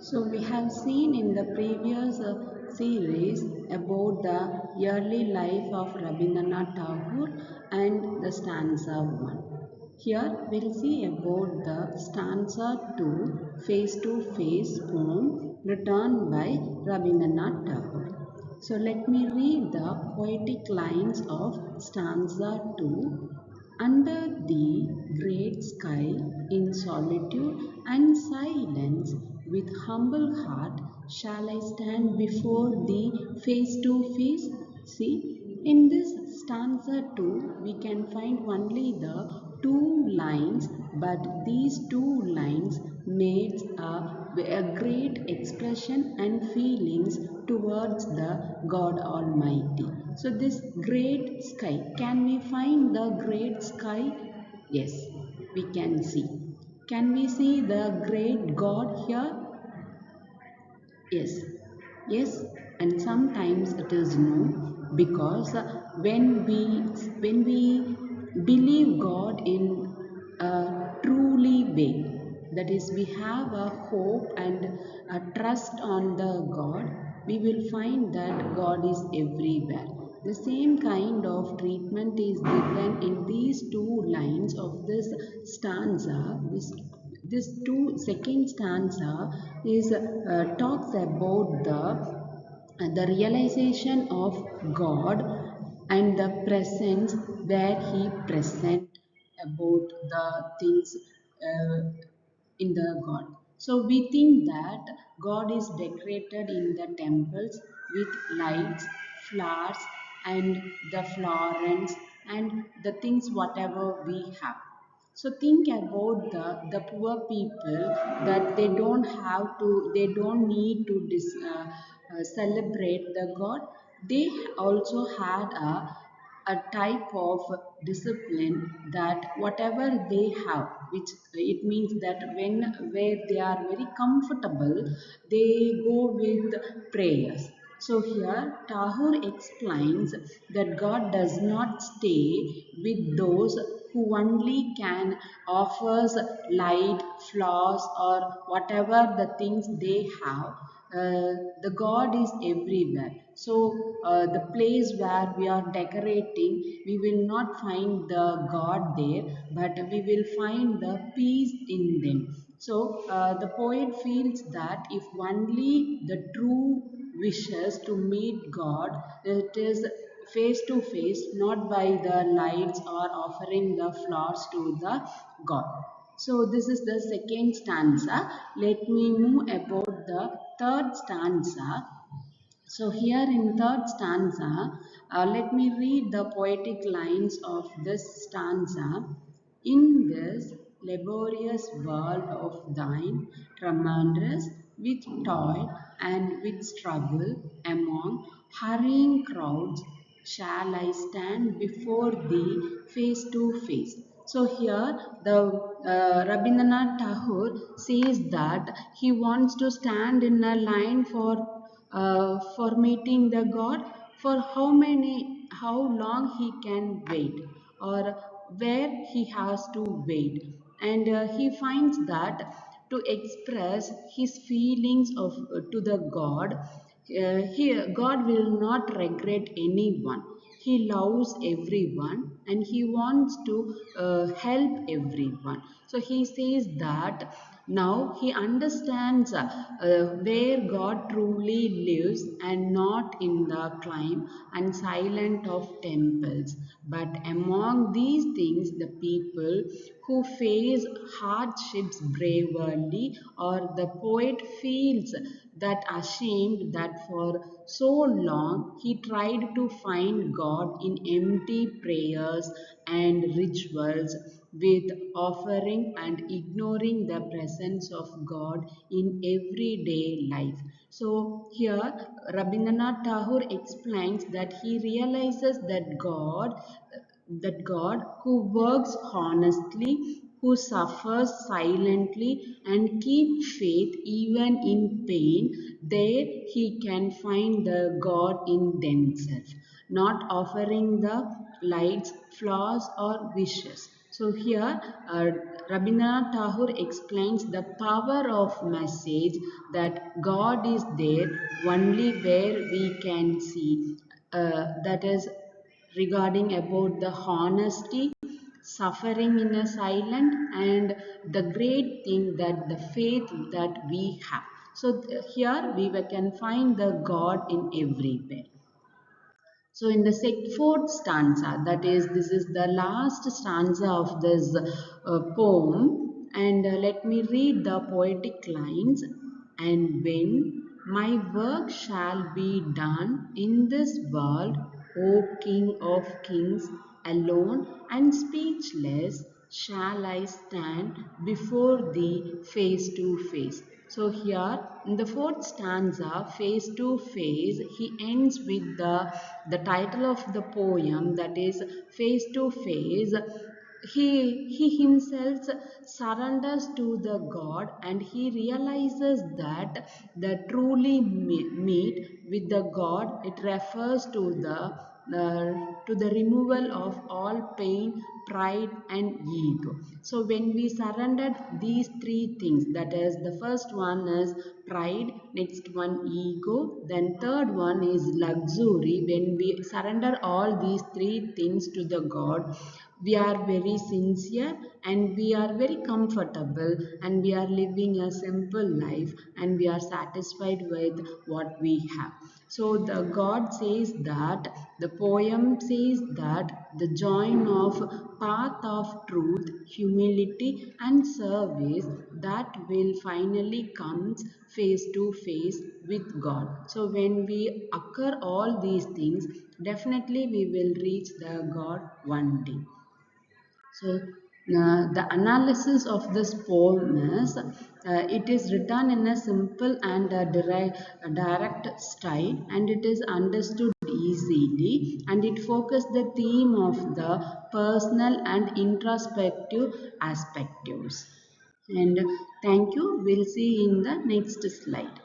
So we have seen in the previous series about the early life of Rabindranath Tagore and the stanza 1. Here we'll see about the stanza 2 face to face poem written by Rabindranath Tagore. So let me read the poetic lines of stanza 2. Under the great sky, in solitude and silence, with humble heart, shall I stand before thee face to face? See, in this stanza too, we can find only the two lines, but these two lines made a great expression and feelings towards the God Almighty. So this great sky, can we find the great sky? Yes, we can see. Can we see the great God here? Yes, yes, and sometimes it is no, because when we believe God in a truly way, that is, we have a hope and a trust on the God, we will find that God is everywhere. The same kind of treatment is given in these two lines of this stanza. This two second stanza is talks about the realization of God and the presence where He present about the things in the God. So we think that God is decorated in the temples with lights, flowers, and the florence and the things whatever we have. So think about the poor people that they don't need to celebrate the God. They also had a type of discipline that whatever they have, which it means that when where they are very comfortable, they go with prayers. So here Tagore explains that God does not stay with those who only can offers light, flowers, or whatever the things they have. The God is everywhere. So the place where we are decorating, we will not find the God there, but we will find the peace in them. So the poet feels that if only the true wishes to meet God, it is face to face, not by the lights or offering the flowers to the God. So this is the second stanza. Let me move about the third stanza. So here in third stanza, let me read the poetic lines of this stanza. In this laborious world of thine, tremendous with toil and with struggle, among hurrying crowds, shall I stand before thee face to face. So here the Rabindranath Tagore says that he wants to stand in a line for meeting the God, for how long he can wait, or where he has to wait. And he finds that to express his feelings to the God, God will not regret anyone. He loves everyone and he wants to help everyone. So he says that now he understands where God truly lives, and not in the climb and silent of temples, but among these things the people who face hardships bravely. Or the poet feels that ashamed that for so long he tried to find God in empty prayers and rituals, with offering and ignoring the presence of God in everyday life. So here Rabindranath Tagore explains that he realizes that God who works honestly, who suffers silently and keep faith even in pain, there he can find the God in themselves, not offering the lights, flowers, or wishes. So here Rabindranath Tagore explains the power of message that God is there only where we can see. That is regarding about the honesty, suffering in a silent, and the great thing that the faith that we have. So here we can find the God in everywhere. So in the fourth stanza, that is, this is the last stanza of this poem, and let me read the poetic lines. And when my work shall be done in this world, O King of Kings, alone and speechless shall I stand before thee face to face. So here in the fourth stanza, face to face, he ends with the title of the poem, that is face to face. He himself surrenders to the God, and he realizes that the truly meet with the God, it refers to the removal of all pain, pride and ego. So when we surrendered these three things, that is, the first one is pride, next one ego, then third one is luxury. When we surrender all these three things to the God, we are very sincere and we are very comfortable, and we are living a simple life, and we are satisfied with what we have. So the God says that, the poem says that the join of path of truth, humility and service, that will finally comes face to face with God. So when we occur all these things, definitely we will reach the God one day. So the analysis of this poem is, it is written in a simple and direct style, and it is understood easily, and it focuses the theme of the personal and introspective aspects. And thank you. We'll see in the next slide.